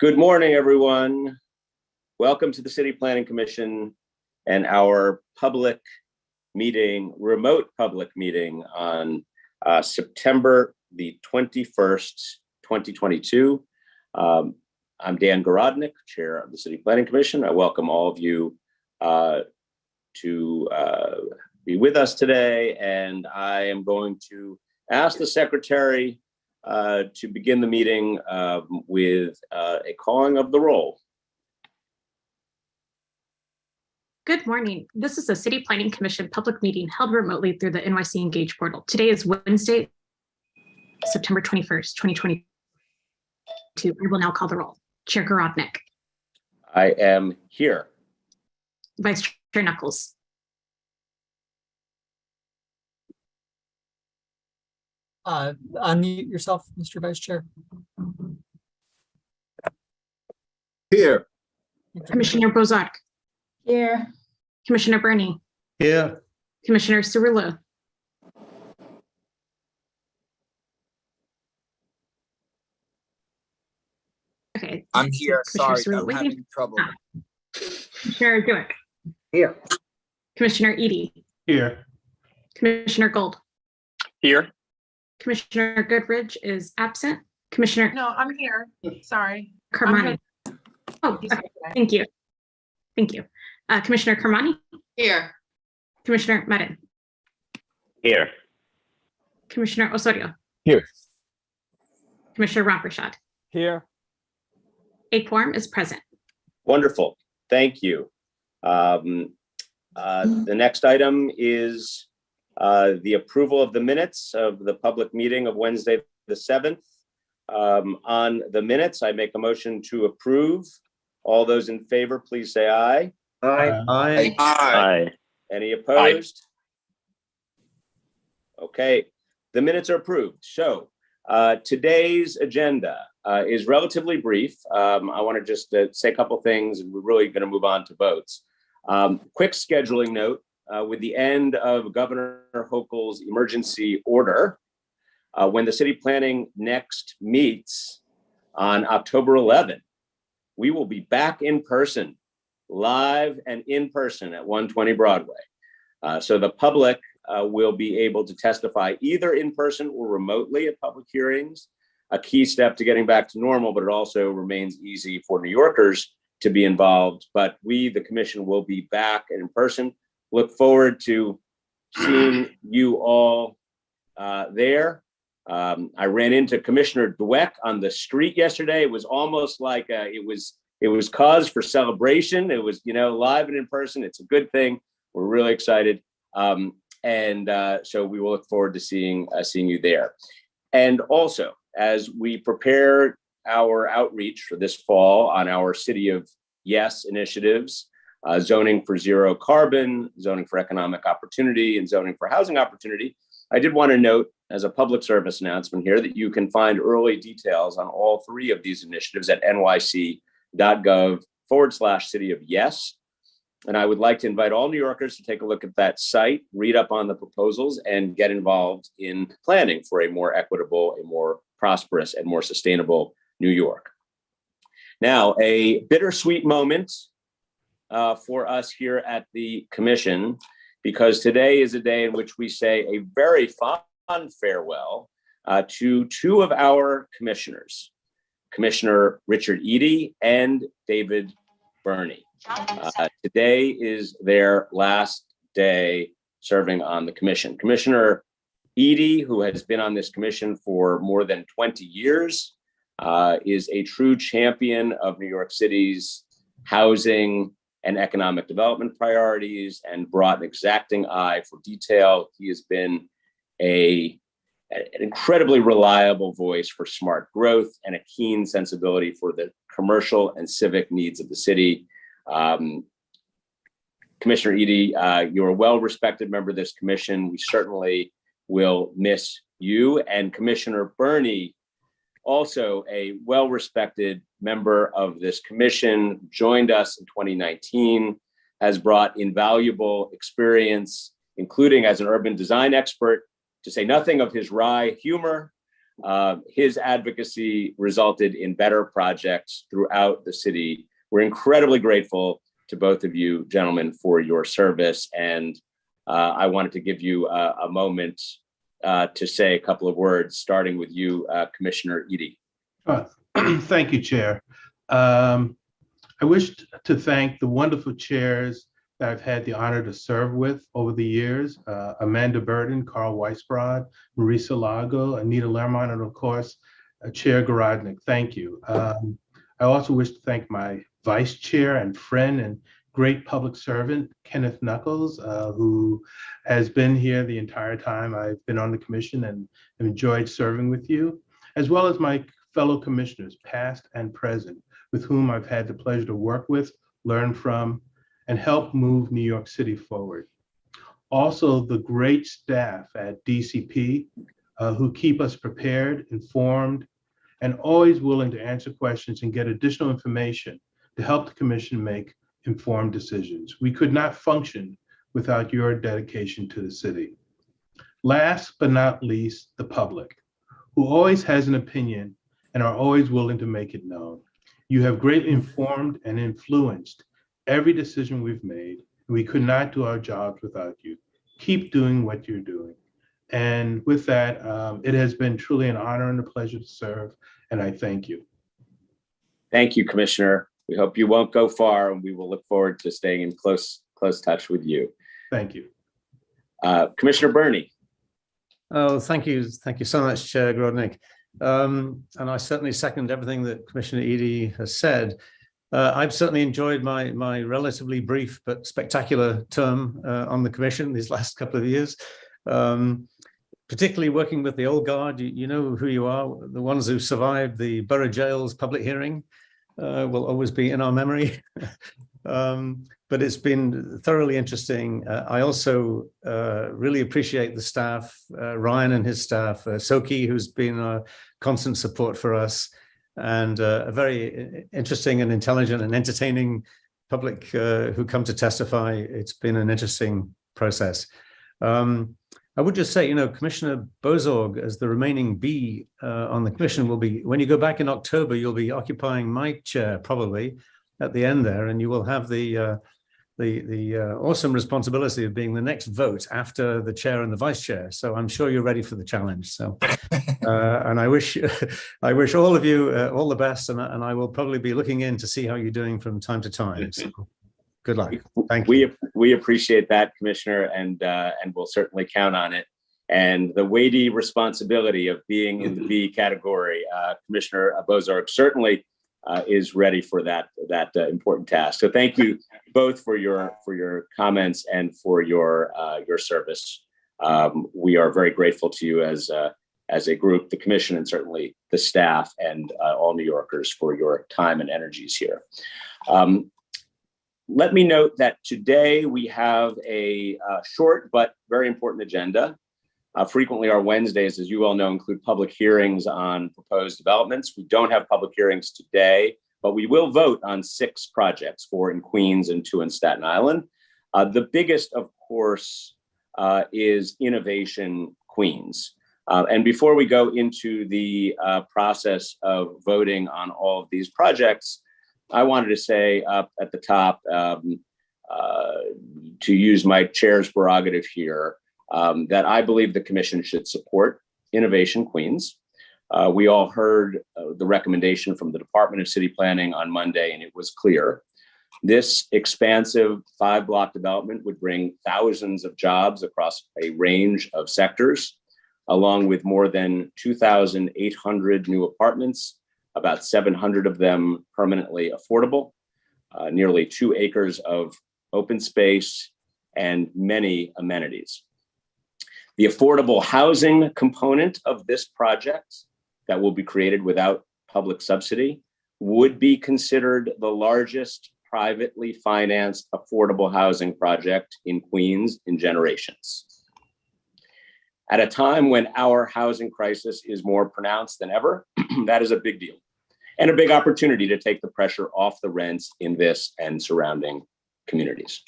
Good morning, everyone. Welcome to the City Planning Commission and our public meeting, remote public meeting on September the 21st, 2022. I'm Dan Garodnick, Chair of the City Planning Commission. I welcome all of you to be with us today, and I am going to ask the Secretary to begin the meeting with a calling of the roll. Good morning. This is a City Planning Commission public meeting held remotely through the NYC Engage portal. Today is Wednesday, September 21st, 2022. I will now call the roll. Chair Garodnick. I am here. Vice Chair Knuckles. Unmute yourself, Mr. Vice Chair. Here. Commissioner Bozark. Here. Commissioner Burney. Here. Commissioner Cirillo. Okay. I'm here. Commissioner Sorry, I'm Cirillo. having trouble. Commissioner Dewick. Here. Commissioner Edie. Here. Commissioner Gold. Here. Commissioner Goodridge is absent. Commissioner No, I'm here. Sorry. Carmani. Oh, okay. Thank you. Thank you. Commissioner Carmani. Here. Commissioner Madden. Here. Commissioner Osorio. Here. Commissioner Ramprashad. Here. A quorum is present. Wonderful. Thank you. The next item is the approval of the minutes of the public meeting of Wednesday, the 7th. On the minutes, I make a motion to approve. All those in favor, please say aye. Aye. Aye. Aye. Any opposed? Okay, the minutes are approved. So today's agenda is relatively brief. I want to just say a couple things, and we're really going to move on to votes. Quick scheduling note. With the end of Governor Hochul's emergency order, when the city planning next meets on October 11th, we will be back in person, live and in person at 120 Broadway. So the public will be able to testify either in person or remotely at public hearings, a key step to getting back to normal, but it also remains easy for New Yorkers to be involved. But we, the commission, will be back in person. Look forward to seeing you all there. I ran into Commissioner Dweck on the street yesterday. It was almost like it was cause for celebration. It was, live and in person. It's a good thing. We're really excited, so we will look forward to seeing you there. And also, as we prepare our outreach for this fall on our City of Yes initiatives, zoning for zero carbon, zoning for economic opportunity, and zoning for housing opportunity, I did want to note as a public service announcement here that you can find early details on all three of these initiatives at nyc.gov/City of Yes. And I would like to invite all New Yorkers to take a look at that site, read up on the proposals, and get involved in planning for a more equitable, a more prosperous, and more sustainable New York. Now, a bittersweet moment for us here at the commission, because today is a day in which we say a very fond farewell to two of our commissioners, Commissioner Richard Edie and David Burney. Today is their last day serving on the commission. Commissioner Edie, who has been on this commission for more than 20 years, is a true champion of New York City's housing and economic development priorities, and brought an exacting eye for detail. He has been an incredibly reliable voice for smart growth and a keen sensibility for the commercial and civic needs of the city. Commissioner Edie, you're a well-respected member of this commission. We certainly will miss you. And Commissioner Burney, also a well-respected member of this commission, joined us in 2019, has brought invaluable experience, including as an urban design expert, to say nothing of his wry humor, His advocacy resulted in better projects throughout the city. We're incredibly grateful to both of you gentlemen for your service. And I wanted to give you a moment to say a couple of words, starting with you, Commissioner Edie. Thank you, Chair. I wish to thank the wonderful chairs that I've had the honor to serve with over the years, Amanda Burden, Carl Weisbrod, Marisa Lago, Anita Lermont, and of course, Chair Garodnick. Thank you. I also wish to thank my Vice Chair and friend and great public servant, Kenneth Knuckles, who has been here the entire time I've been on the commission and enjoyed serving with you, as well as my fellow commissioners, past and present, with whom I've had the pleasure to work with, learn from, and help move New York City forward. Also, the great staff at DCP who keep us prepared, informed, and always willing to answer questions and get additional information to help the commission make informed decisions. We could not function without your dedication to the city. Last but not least, the public, who always has an opinion and are always willing to make it known. You have greatly informed and influenced every decision we've made. We could not do our jobs without you. Keep doing what you're doing. And with that, it has been truly an honor and a pleasure to serve, and I thank you. Thank you, Commissioner. We hope you won't go far, and we will look forward to staying in close touch with you. Thank you. Commissioner Burney. Oh, thank you. Thank you so much, Chair Grodnick. And I certainly second everything that Commissioner Edie has said. I've certainly enjoyed my relatively brief but spectacular term on the commission these last couple of years, particularly working with the old guard. You know who you are. The ones who survived the borough jail's public hearing will always be in our memory. But it's been thoroughly interesting. I also really appreciate the staff, Ryan and his staff, Soki, who's been a constant support for us, and a very interesting and intelligent and entertaining public who come to testify. It's been an interesting process. I would just say, Commissioner Bozorg, as the remaining B on the commission, will be, when you go back in October, you'll be occupying my chair probably at the end there, and you will have the awesome responsibility of being the next vote after the chair and the vice chair. So I'm sure you're ready for the challenge. So, and I wish all of you all the best, and I will probably be looking in to see how you're doing from time to time. So good luck. Thank you. We appreciate that, Commissioner, and we'll certainly count on it. And the weighty responsibility of being in the B category, Commissioner Bozorg certainly is ready for that important task. So thank you both for your comments and for your service. We are very grateful to you as a group, the commission, and certainly the staff and all New Yorkers for your time and energies here. Let me note that today we have a short but very important agenda. Frequently, our Wednesdays, as you all know, include public hearings on proposed developments. We don't have public hearings today, but we will vote on 6 projects, 4 in Queens and 2 in Staten Island. The biggest, of course, is Innovation Queens. And before we go into the process of voting on all of these projects, I wanted to say up at the top, to use my chair's prerogative here, that I believe the commission should support Innovation Queens. We all heard the recommendation from the Department of City Planning on Monday, and it was clear. This expansive 5-block development would bring thousands of jobs across a range of sectors, along with more than 2,800 new apartments, about 700 of them permanently affordable, nearly 2 acres of open space, and many amenities. The affordable housing component of this project that will be created without public subsidy would be considered the largest privately financed affordable housing project in Queens in generations. At a time when our housing crisis is more pronounced than ever, that is a big deal and a big opportunity to take the pressure off the rents in this and surrounding communities.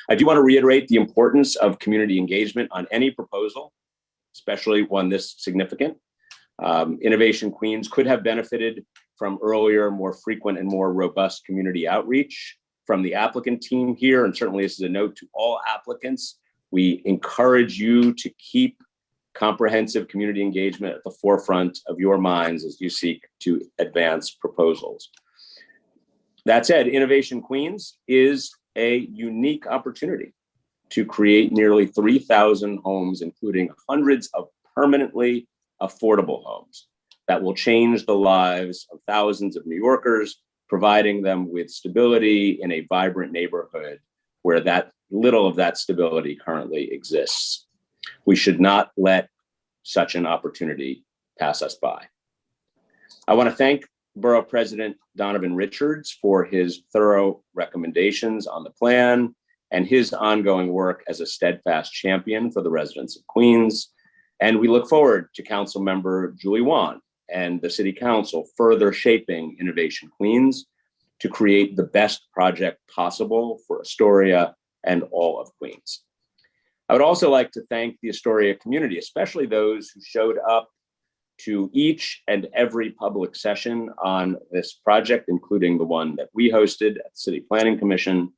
I do want to reiterate the importance of community engagement on any proposal, especially one this significant. Innovation Queens could have benefited from earlier, more frequent and more robust community outreach from the applicant team here. And certainly this is a note to all applicants. We encourage you to keep comprehensive community engagement at the forefront of your minds as you seek to advance proposals. That said, Innovation Queens is a unique opportunity to create nearly 3,000 homes, including hundreds of permanently affordable homes that will change the lives of thousands of New Yorkers, providing them with stability in a vibrant neighborhood where that little of that stability currently exists. We should not let such an opportunity pass us by. I want to thank Borough President Donovan Richards for his thorough recommendations on the plan and his ongoing work as a steadfast champion for the residents of Queens. And we look forward to Council Member Julie Wan and the City Council further shaping Innovation Queens to create the best project possible for Astoria and all of Queens. I would also like to thank the Astoria community, especially those who showed up to each and every public session on this project, including the one that we hosted at the City Planning Commission,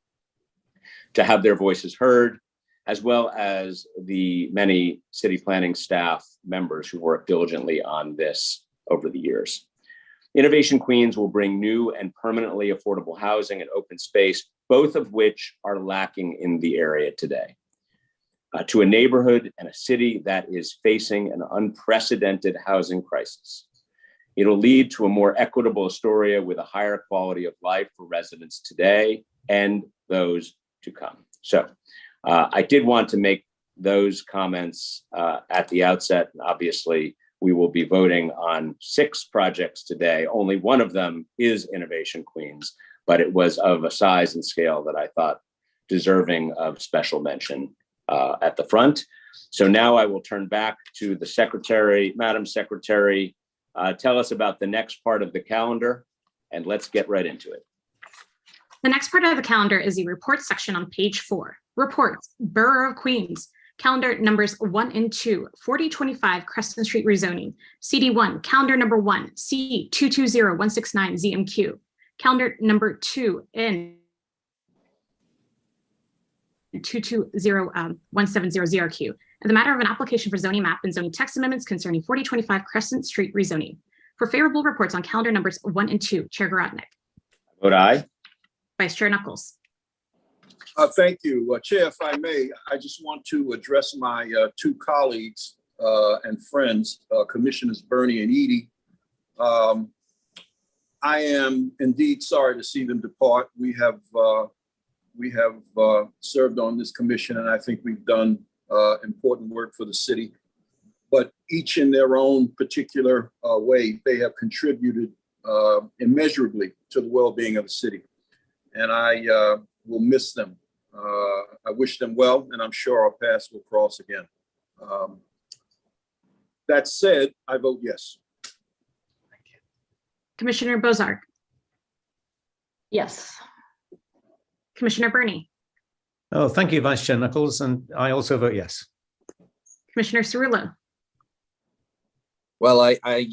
to have their voices heard, as well as the many city planning staff members who worked diligently on this over the years. Innovation Queens will bring new and permanently affordable housing and open space, both of which are lacking in the area today, to a neighborhood and a city that is facing an unprecedented housing crisis. It'll lead to a more equitable Astoria with a higher quality of life for residents today and those to come. So I did want to make those comments at the outset. Obviously, we will be voting on 6 projects today. Only one of them is Innovation Queens, but it was of a size and scale that I thought deserving of special mention at the front. So now I will turn back to the Secretary. Madam Secretary, tell us about the next part of the calendar, and let's get right into it. The next part of the calendar is the report section on page 4. Reports, Borough of Queens, calendar numbers 1 and 2, 4025 Crescent Street rezoning, CD1, calendar number 1, C220169 ZMQ, calendar number 2, N 2201700Q, and the matter of an application for zoning map and zoning text amendments concerning 4025 Crescent Street rezoning. For favorable reports on calendar numbers 1 and 2, Chair Garodnick. Vote aye. Vice Chair Knuckles. Thank you. Chair, if I may, I just want to address my 2 colleagues and friends, Commissioners Bernie and Edie. I am indeed sorry to see them depart. We have served on this commission, and I think we've done important work for the city. But each in their own particular way, they have contributed immeasurably to the well-being of the city. And I will miss them. I wish them well, and I'm sure our paths will cross again. That said, I vote yes. Commissioner Bozark. Yes. Commissioner Bernie. Oh, thank you, Vice Chair Knuckles, and I also vote yes. Commissioner Cerullo. Well, I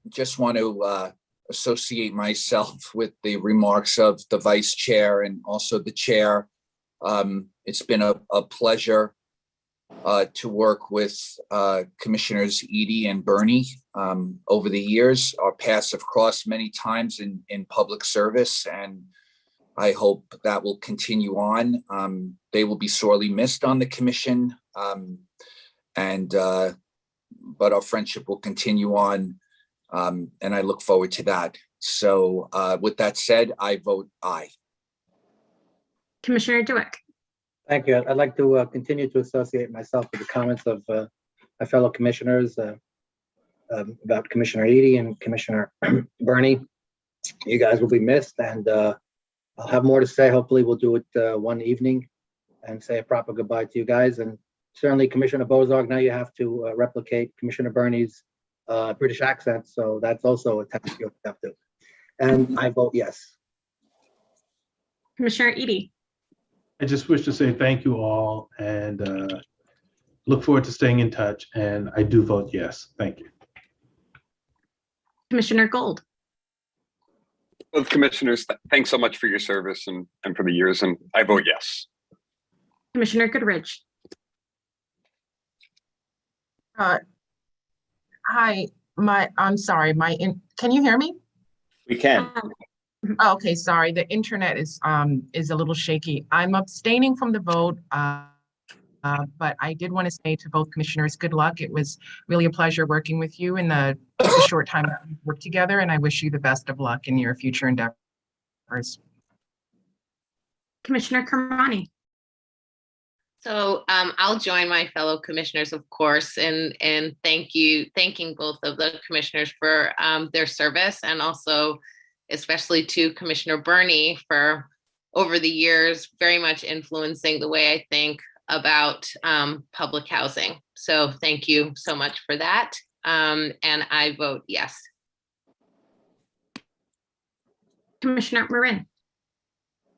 just want to associate myself with the remarks of the vice chair and also the chair. It's been a pleasure to work with Commissioners Edie and Bernie over the years. Our paths have crossed many times in public service, and I hope that will continue on. They will be sorely missed on the commission, but our friendship will continue on, and I look forward to that. So with that said, I vote aye. Commissioner Dueck. Thank you. I'd like to continue to associate myself with the comments of my fellow commissioners about Commissioner Edie and Commissioner Bernie. You guys will be missed, and I'll have more to say. Hopefully we'll do it one evening and say a proper goodbye to you guys. And certainly Commissioner Bozark, now you have to replicate Commissioner Bernie's British accent. So that's also a task you have to. And I vote yes. Commissioner Edie. I just wish to say thank you all and look forward to staying in touch. And I do vote yes. Thank you. Commissioner Gold, Both commissioners, thanks so much for your service and for the years, and I vote yes. Commissioner Goodrich, Hi, I'm sorry, can you hear me? We can. Oh, okay, sorry, the internet is a little shaky. I'm abstaining from the vote, but I did want to say to both commissioners, good luck. It was really a pleasure working with you in the short time that we've worked together, and I wish you the best of luck in your future endeavors. Commissioner Kermani, So I'll join my fellow commissioners, of course, and thanking both of the commissioners for their service, and also especially to Commissioner Burney for over the years very much influencing the way I think about public housing. So thank you so much for that. And I vote yes. Commissioner Marin,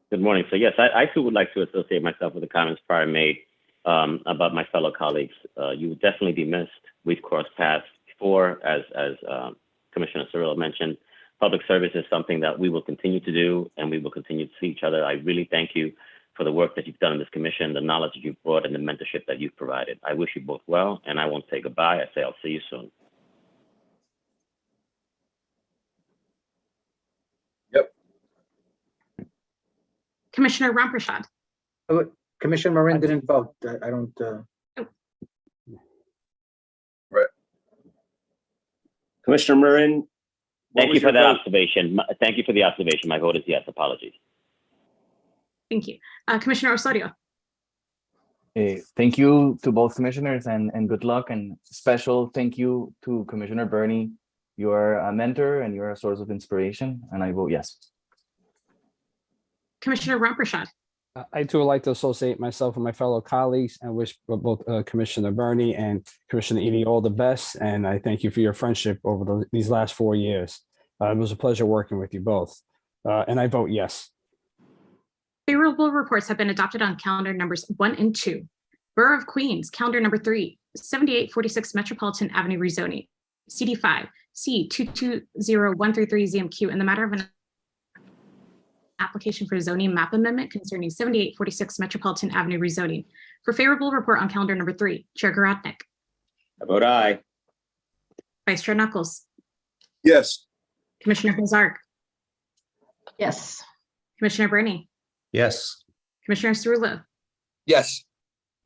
Good morning. So yes, I too would like to associate myself with the comments prior made about my fellow colleagues. You will definitely be missed. We've crossed paths before, as Commissioner Cirillo mentioned. Public service is something that we will continue to do, and we will continue to see each other. I really thank you for the work that you've done in this commission, the knowledge that you've brought, and the mentorship that you've provided. I wish you both well, and I won't say goodbye. I say I'll see you soon. Commissioner Ramprashad, Commissioner Marin didn't vote. I don't, Commissioner Marin. Thank you for that observation. Thank you for the observation. My vote is yes. Apologies. thank you. Commissioner Osorio, Thank you to both commissioners and good luck, and special thank you to Commissioner Burney. You are a mentor and you're a source of inspiration, and I vote yes. Commissioner Ramprashad, I too would like to associate myself with my fellow colleagues and wish both Commissioner Burney and Commissioner Edie all the best. And I thank you for your friendship over these last 4 years. It was a pleasure working with you both. And I vote yes. favorable reports have been adopted on calendar numbers 1 and 2. Borough of Queens, calendar number 3, 7846 Metropolitan Avenue rezoning, CD5, C220133 ZMQ in the matter of an application for zoning map amendment concerning 7846 Metropolitan Avenue rezoning. For favorable report on calendar number 3, Chair Garodnick, I vote aye. Vice Chair Knuckles, Yes. Commissioner Bozarg, Yes. Commissioner Burney, Yes. Commissioner Cirillo, Yes.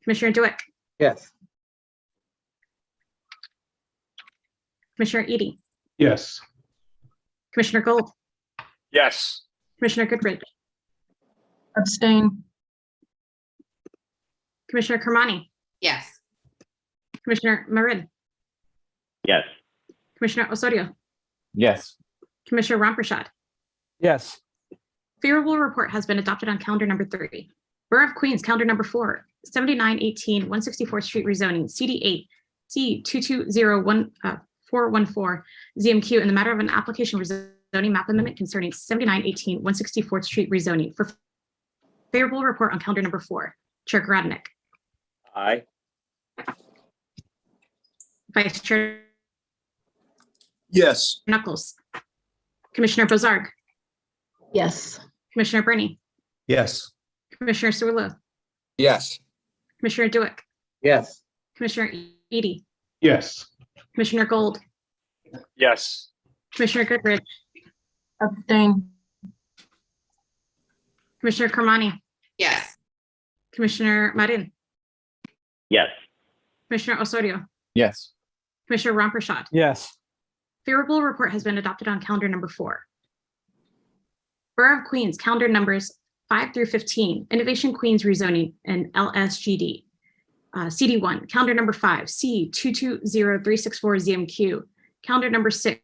Commissioner Dueck, yes. Commissioner Edie, Yes. Commissioner Gold, Yes. Commissioner Goodrich, Abstain. Commissioner Kermani, Yes. Commissioner Marin, Yes. Commissioner Osorio, Yes. Commissioner Ramprashad. Yes. Favorable report has been adopted on calendar number 3. Borough of Queens, calendar number 4, 7918 164th Street rezoning, CD8, C220414 ZMQ in the matter of an application rezoning map amendment concerning 7918 164th Street rezoning. For favorable report on calendar number 4, Chair Garodnick, Aye. Vice Chair Yes. Knuckles, Commissioner Bozarg, Yes. Commissioner Burney, Yes. Commissioner Cirillo, Yes. Commissioner Dueck, Yes. Commissioner Edie, Yes. Commissioner Gold, Yes. Commissioner Goodrich, Abstain. Commissioner Kermani, Yes. Commissioner Marin, Yes. Commissioner Osorio, Yes. Commissioner Ramprashad. Yes. Favorable report has been adopted on calendar number 4. Borough of Queens, calendar numbers 5 through 15, Innovation Queens rezoning and LSGD. CD1, calendar number 5, C220364 ZMQ, calendar number 6,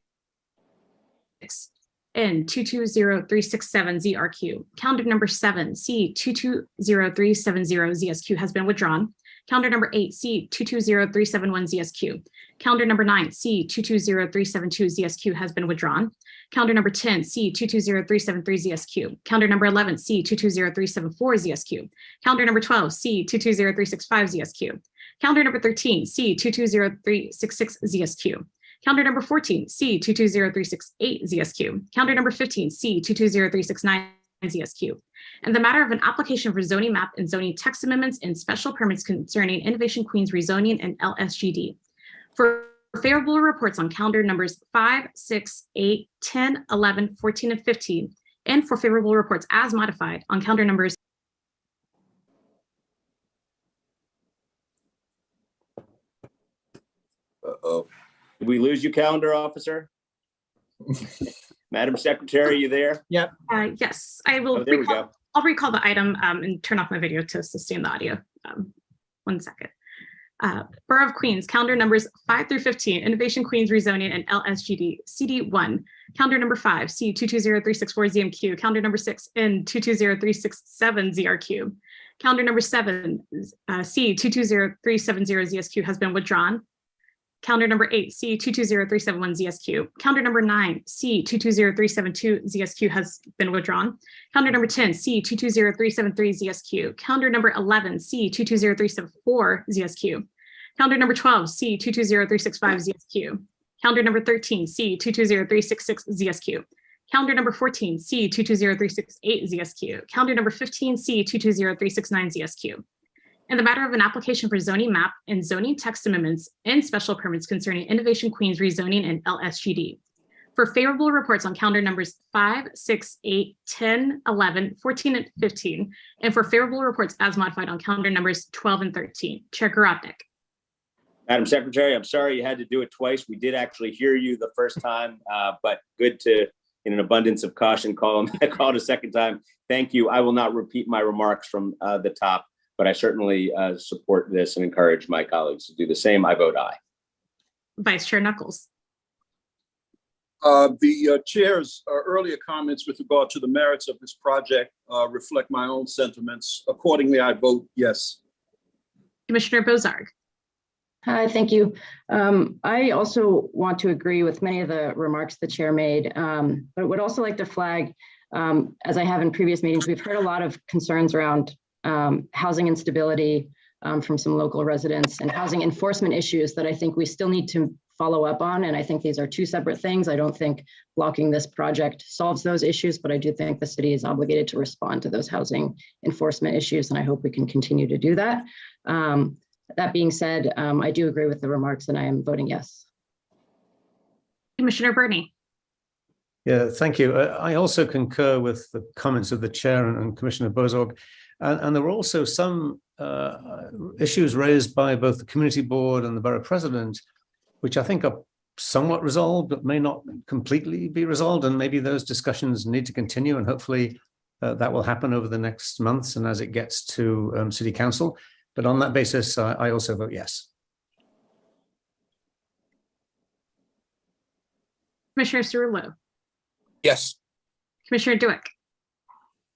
N220367 ZRQ, calendar number 7, C220370 ZSQ has been withdrawn. Calendar number 8, C220371 ZSQ. Calendar number 9, C220372 ZSQ has been withdrawn. Calendar number 10, C220373 ZSQ. Calendar number 11, C220374 ZSQ. Calendar number 12, C220365 ZSQ. Calendar number 13, C220366 ZSQ. Calendar number 14, C220368 ZSQ. Calendar number 15, C220369 ZSQ. And the matter of an application for zoning map and zoning text amendments and special permits concerning Innovation Queens rezoning and LSGD. For favorable reports on calendar numbers 5, 6, 8, 10, 11, 14, and 15, and for favorable reports as modified on calendar numbers. Uh-oh. Did we lose you, calendar officer? Madam Secretary, you there? Yep. Yes, I will. Oh, there we go. I'll recall the item and turn off my video to sustain the audio. 1 second. Borough of Queens, calendar numbers 5 through 15, Innovation Queens rezoning and LSGD, CD1, calendar number 5, C220364 ZMQ, calendar number 6, N220367 ZRQ, calendar number 7, C220370 ZSQ has been withdrawn. Calendar number 8, C220371 ZSQ. Calendar number 9, C220372 ZSQ has been withdrawn. Calendar number 10, C220373 ZSQ. Calendar number 11, C220374 ZSQ. Calendar number 12, C220365 ZSQ. Calendar number 13, C220366 ZSQ. Calendar number 14, C220368 ZSQ. Calendar number 15, C220369 ZSQ. And the matter of an application for zoning map and zoning text amendments and special permits concerning Innovation Queens rezoning and LSGD. For favorable reports on calendar numbers 5, 6, 8, 10, 11, 14, and 15, and for favorable reports as modified on calendar numbers 12 and 13. Chair Garodnick. Madam Secretary, I'm sorry you had to do it twice. We did actually hear you the first time, but good to, in an abundance of caution, call it a second time. Thank you. I will not repeat my remarks from the top, but I certainly support this and encourage my colleagues to do the same. I vote aye. Vice Chair Knuckles. The chair's earlier comments with regard to the merits of this project reflect my own sentiments. Accordingly, I vote yes. Commissioner Bozarg. Hi, thank you. I also want to agree with many of the remarks the chair made, but would also like to flag, as I have in previous meetings, we've heard a lot of concerns around housing instability from some local residents and housing enforcement issues that I think we still need to follow up on. And I think these are two separate things. I don't think blocking this project solves those issues, but I do think the city is obligated to respond to those housing enforcement issues. And I hope we can continue to do that. That being said, I do agree with the remarks and I am voting yes. Commissioner Burney. Yeah, thank you. I also concur with the comments of the chair and Commissioner Bozorg. And there were also some issues raised by both the community board and the borough president, which I think are somewhat resolved, but may not completely be resolved. And maybe those discussions need to continue. And hopefully that will happen over the next months and as it gets to city council. But on that basis, I also vote yes. Commissioner Cerullo. Yes. Commissioner Duick.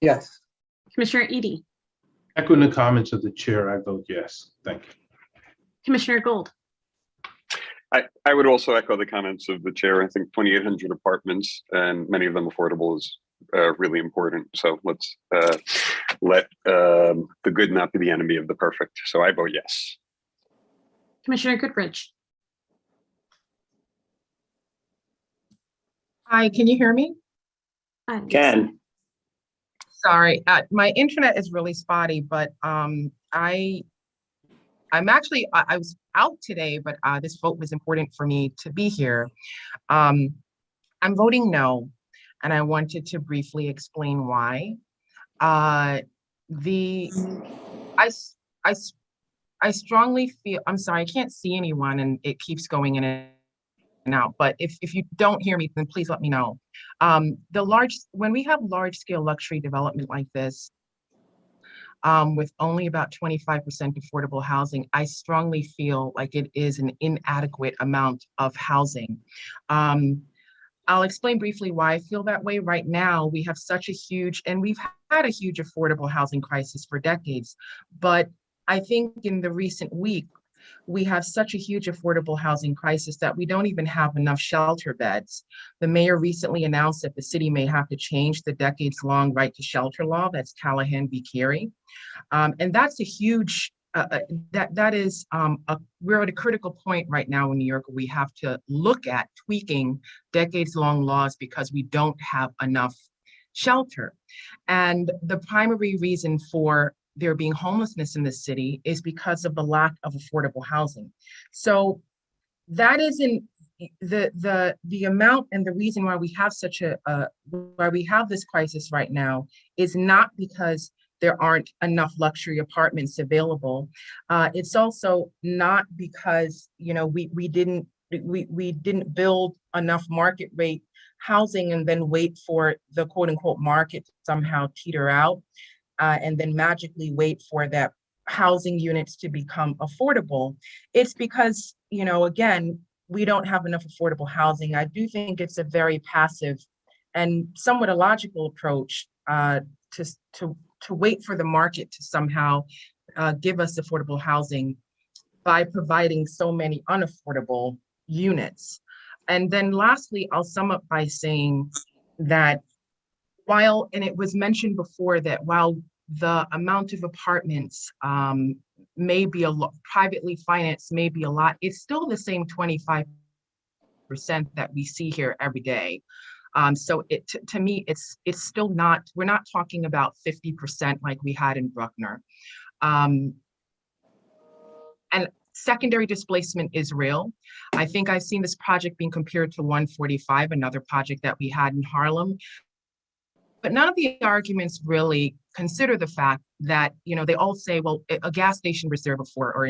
Yes. Commissioner Edie. Echoing the comments of the chair, I vote yes. Thank you. Commissioner Gold. I would also echo the comments of the chair. I think 2,800 apartments and many of them affordable is really important. So let's let the good not be the enemy of the perfect. So I vote yes. Commissioner Goodrich. Hi, can you hear me? Can. Sorry, my internet is really spotty, but I was out today, but this vote was important for me to be here. I'm voting no, and I wanted to briefly explain why. I strongly feel, I'm sorry, I can't see anyone and it keeps going in and out, but if you don't hear me, then please let me know. When we have large scale luxury development like this, with only about 25% affordable housing, I strongly feel like it is an inadequate amount of housing. I'll explain briefly why I feel that way. Right now, we have such a huge, and we've had a huge affordable housing crisis for decades, but I think in the recent week, we have such a huge affordable housing crisis that we don't even have enough shelter beds. The mayor recently announced that the city may have to change the decades-long right to shelter law. That's Callahan v. Carey. And that's a huge that is we're at a critical point right now in New York. We have to look at tweaking decades-long laws because we don't have enough shelter. And the primary reason for there being homelessness in the city is because of the lack of affordable housing. So that isn't the amount, and the reason why we have why we have this crisis right now is not because there aren't enough luxury apartments available. It's also not because, you know, we didn't build enough market rate housing and then wait for the quote unquote market to somehow teeter out, and then magically wait for that housing units to become affordable. It's because, you know, again, we don't have enough affordable housing. I do think it's a very passive and somewhat illogical approach to wait for the market to somehow give us affordable housing by providing so many unaffordable units. And then lastly, I'll sum up by saying that while, and it was mentioned before, that while the amount of apartments may be a lot, privately financed may be a lot, it's still the same 25% that we see here every day. So to me, it's still not, we're not talking about 50% like we had in Bruckner. And secondary displacement is real. I think I've seen this project being compared to 145, another project that we had in Harlem. But none of the arguments really consider the fact that, you know, they all say, well, a gas station was there before, or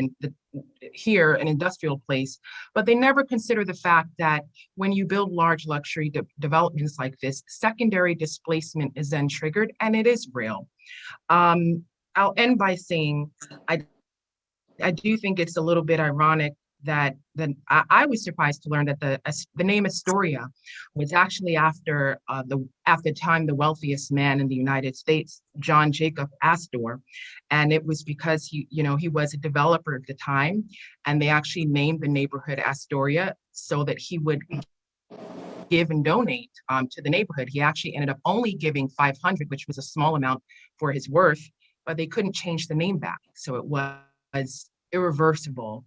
here, an industrial place, but they never consider the fact that when you build large luxury developments like this, secondary displacement is then triggered, and it is real. I'll end by saying, I do think it's a little bit ironic that I was surprised to learn that the name Astoria was actually after the time the wealthiest man in the United States, John Jacob Astor, and it was because he was a developer at the time, and they actually named the neighborhood Astoria so that he would give and donate to the neighborhood. He actually ended up only giving 500, which was a small amount for his worth, but they couldn't change the name back, so it was irreversible.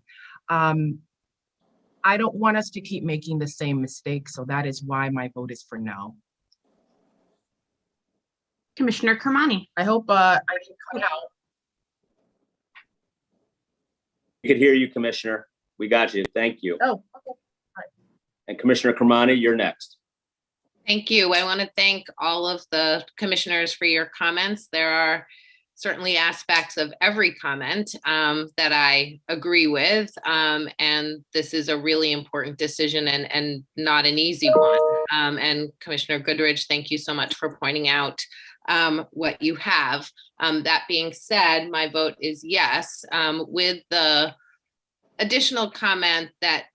I don't want us to keep making the same mistake, so that is why my vote is for no. Commissioner Kermani. I hope I can cut out. We could hear you, Commissioner. We got you. Thank you. Oh, okay. Right. And Commissioner Kermani, you're next. Thank you. I want to thank all of the commissioners for your comments. There are certainly aspects of every comment that I agree with. And this is a really important decision and not an easy one. And Commissioner Goodrich, thank you so much for pointing out what you have. That being said, my vote is yes, with the additional comment that,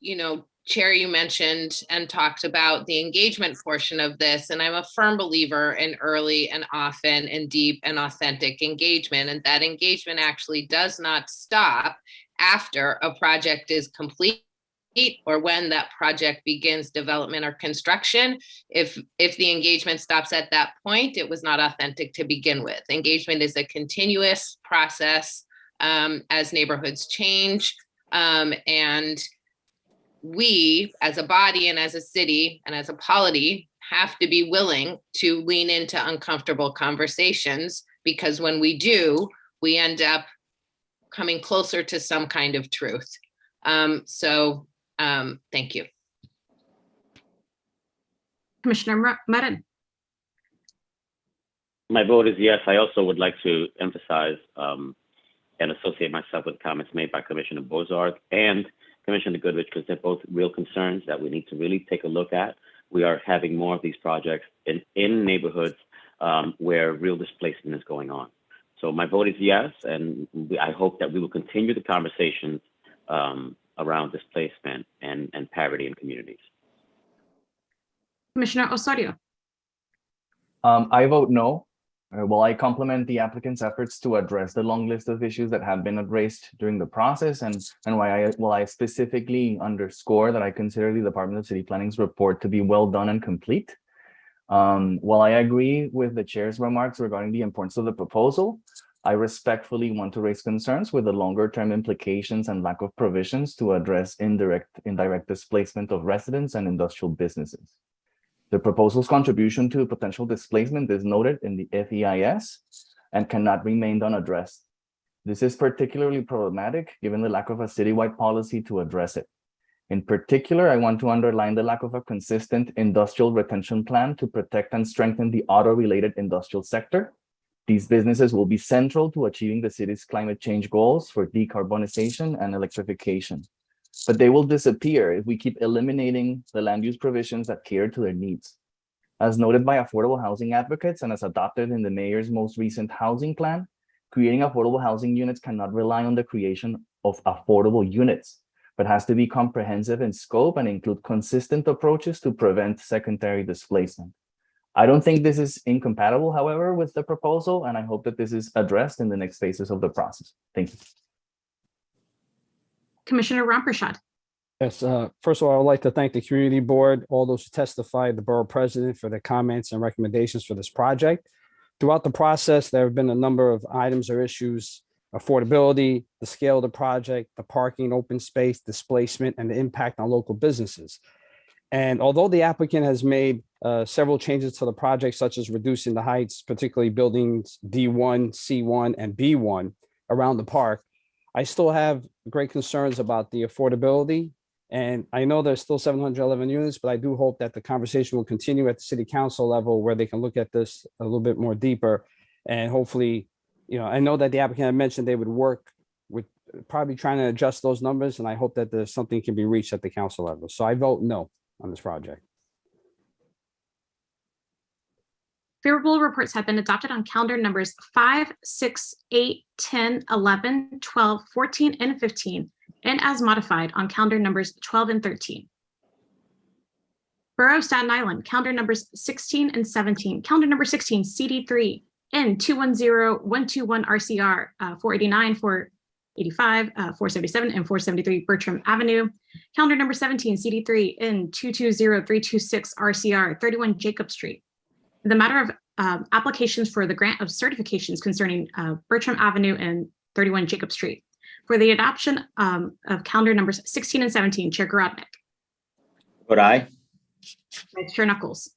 you know, Chair, you mentioned and talked about the engagement portion of this, and I'm a firm believer in early and often and deep and authentic engagement, and that engagement actually does not stop after a project is complete or when that project begins development or construction. If the engagement stops at that point, it was not authentic to begin with. Engagement is a continuous process as neighborhoods change, and we as a body and as a city and as a polity have to be willing to lean into uncomfortable conversations, because when we do, we end up coming closer to some kind of truth. Thank you. Commissioner Marin. My vote is yes. I also would like to emphasize and associate myself with comments made by Commissioner Bozarth and Commissioner Goodrich, because they're both real concerns that we need to really take a look at. We are having more of these projects in neighborhoods where real displacement is going on. So my vote is yes, and I hope that we will continue the conversations around displacement and parity in communities. Commissioner Osorio. I vote no. While I compliment the applicant's efforts to address the long list of issues that have been raised during the process, and while I specifically underscore that I consider the Department of City Planning's report to be well done and complete, while I agree with the chair's remarks regarding the importance of the proposal, I respectfully want to raise concerns with the longer term implications and lack of provisions to address indirect displacement of residents and industrial businesses. The proposal's contribution to potential displacement is noted in the FEIS and cannot remain unaddressed. This is particularly problematic given the lack of a citywide policy to address it. In particular, I want to underline the lack of a consistent industrial retention plan to protect and strengthen the auto-related industrial sector. These businesses will be central to achieving the city's climate change goals for decarbonization and electrification. But they will disappear if we keep eliminating the land use provisions that cater to their needs. As noted by affordable housing advocates and as adopted in the mayor's most recent housing plan, creating affordable housing units cannot rely on the creation of affordable units, but has to be comprehensive in scope and include consistent approaches to prevent secondary displacement. I don't think this is incompatible, however, with the proposal, and I hope that this is addressed in the next phases of the process. Thank you. Commissioner Ramprashad. Yes, first of all, I would like to thank the community board, all those who testified, the borough president for their comments and recommendations for this project. Throughout the process, there have been a number of items or issues: affordability, the scale of the project, the parking, open space, displacement, and the impact on local businesses. And although the applicant has made several changes to the project, such as reducing the heights, particularly buildings D1, C1, and B1 around the park, I still have great concerns about the affordability. And I know there's still 711 units, but I do hope that the conversation will continue at the city council level where they can look at this a little bit more deeper. And hopefully, you know, I know that the applicant had mentioned they would work with probably trying to adjust those numbers. And I hope that there's something can be reached at the council level. So I vote no on this project. Favorable reports have been adopted on calendar numbers 5, 6, 8, 10, 11, 12, 14, and 15, and as modified on calendar numbers 12 and 13. Borough of Staten Island, calendar numbers 16 and 17. Calendar number 16, CD3, N210121 RCR, 489, 485, 477, and 473 Bertram Avenue. Calendar number 17, CD3, N220326 RCR, 31 Jacob Street. The matter of applications for the grant of certifications concerning Bertram Avenue and 31 Jacob Street. For the adoption of calendar numbers 16 and 17, Chair Garodnick. Vote aye. Vice Chair Knuckles.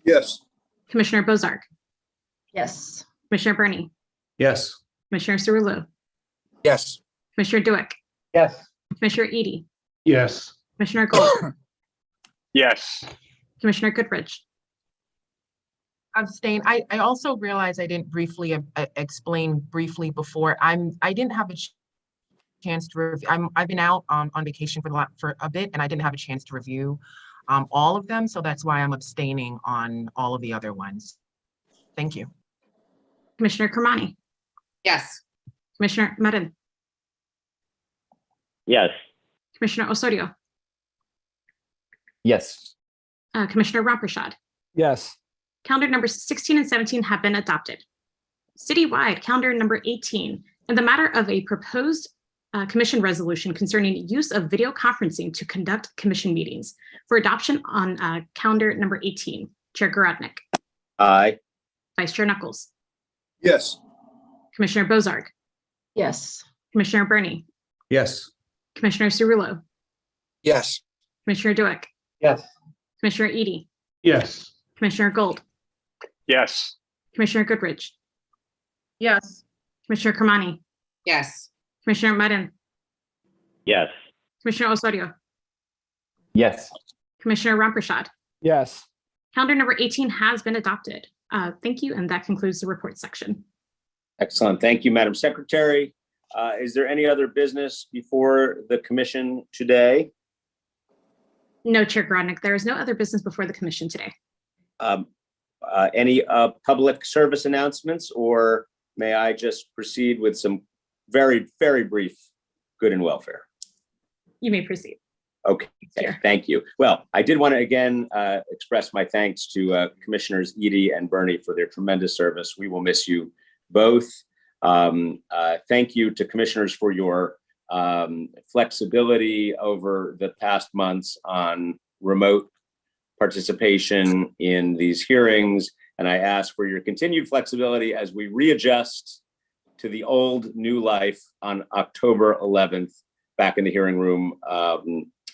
Yes. Commissioner Bozark. Yes. Commissioner Burney. Yes. Commissioner Cerullo. Yes. Commissioner Dueck. Yes. Commissioner Edie. Yes. Commissioner Gold. Yes. Commissioner Goodrich. Abstain. I also realized I didn't briefly explain briefly before. I didn't have a chance to review. I've been out on vacation for a bit, and I didn't have a chance to review all of them. So that's why I'm abstaining on all of the other ones. Thank you. Commissioner Kermani. Yes. Commissioner Marin. Yes. Commissioner Osorio. Yes. Commissioner Ramprashad. Yes. Calendar numbers 16 and 17 have been adopted. Citywide, calendar number 18, in the matter of a proposed commission resolution concerning use of video conferencing to conduct commission meetings for adoption on calendar number 18. Chair Garodnick. Aye. Vice Chair Knuckles. Yes. Commissioner Bozark. Yes. Commissioner Burney. Yes. Commissioner Cerullo. Yes. Commissioner Dueck. Yes. Commissioner Edie. Yes. Commissioner Gold. Yes. Commissioner Goodrich. Yes. Commissioner Kermani. Yes. Commissioner Marin. Yes. Commissioner Osorio. Yes. Commissioner Ramprashad. Yes. Calendar number 18 has been adopted. Thank you, and that concludes the report section. Excellent. Thank you, Madam Secretary. Is there any other business before the commission today? No, Chair Garodnick, there is no other business before the commission today. Any public service announcements, or may I just proceed with some very, very brief good and welfare? You may proceed. Okay, Sure. Thank you. Well, I did want to again express my thanks to Commissioners Edie and Burney for their tremendous service. We will miss you both. Thank you to commissioners for your flexibility over the past months on remote participation in these hearings. And I ask for your continued flexibility as we readjust to the old new life on October 11th, back in the hearing room of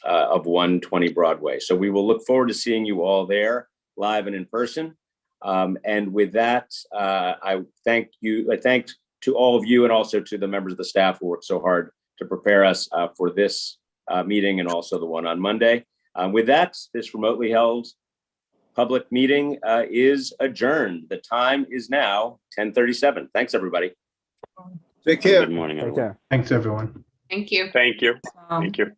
120 Broadway. So we will look forward to seeing you all there, live and in person. And with that, I thank to all of you and also to the members of the staff who worked so hard to prepare us for this meeting and also the one on Monday. With that, this remotely held public meeting is adjourned. The time is now 10:37. Thanks, everybody. Take care. Good morning, Take everyone. care. Thanks, everyone. Thank you. Thank you. Thank you.